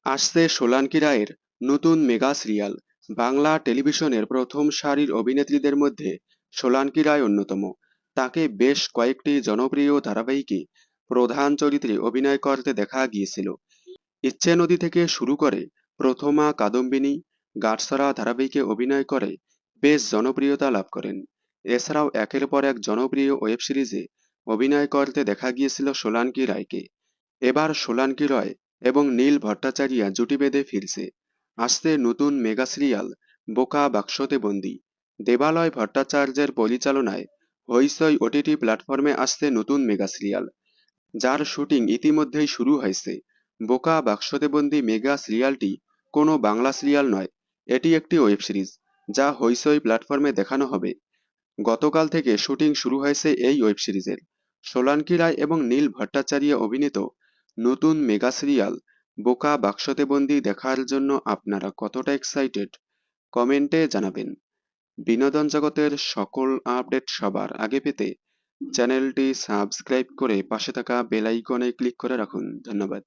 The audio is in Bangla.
আসছে সোলাঙ্কি রায়ের নতুন মেগা সিরিয়াল। বাংলা টেলিভিশনের প্রথম সারির অভিনেত্রীদের মধ্যে সোলাঙ্কি রায় অন্যতম। তাকে বেশ কয়েকটি জনপ্রিয় ধারাবাহিকে প্রধান চরিত্রে অভিনয় করতে দেখা গিয়েছিল। ইচ্ছে নদী থেকে শুরু করে প্রথমা কাদম্বিনী, গাঁটছড়া ধারাবাহিকে অভিনয় করে বেশ জনপ্রিয়তা লাভ করেন। এছাড়াও একের পর এক জনপ্রিয় ওয়েব সিরিজে অভিনয় করতে দেখা গিয়েছিল সোলাঙ্কি রায়কে। এবার সোলাঙ্কি রয় এবং নীল ভট্টাচার্য জুটি বেঁধে ফিরছে। আসছে নতুন মেগা সিরিয়াল বোকা বাক্সতে বন্দি। দেবালয় ভট্টাচার্যের পরিচালনায় হইচই ওটিটি প্ল্যাটফর্মে আসছে নতুন মেগা সিরিয়াল, যার শুটিং ইতিমধ্যেই শুরু হয়েছে। বোকা বাক্সতে বন্দি মেগা সিরিয়ালটি কোনো বাংলা সিরিয়াল নয়, এটি একটি ওয়েব সিরিজ যা হইচই প্ল্যাটফর্মে দেখানো হবে। গতকাল থেকে শুটিং শুরু হয়েছে এই ওয়েব সিরিজের। সোলাঙ্কি রায় এবং নীল ভট্টাচার্য অভিনীত নতুন মেগা সিরিয়াল বোকা বাক্সতে বন্দি দেখার জন্য আপনারা কতটা এক্সাইটেড কমেন্টে জানাবেন। বিনোদন জগতের সকল আপডেট সবার আগে পেতে চ্যানেলটি সাবস্ক্রাইব করে পাশে থাকা বেল আইকনে ক্লিক করে রাখুন। ধন্যবাদ।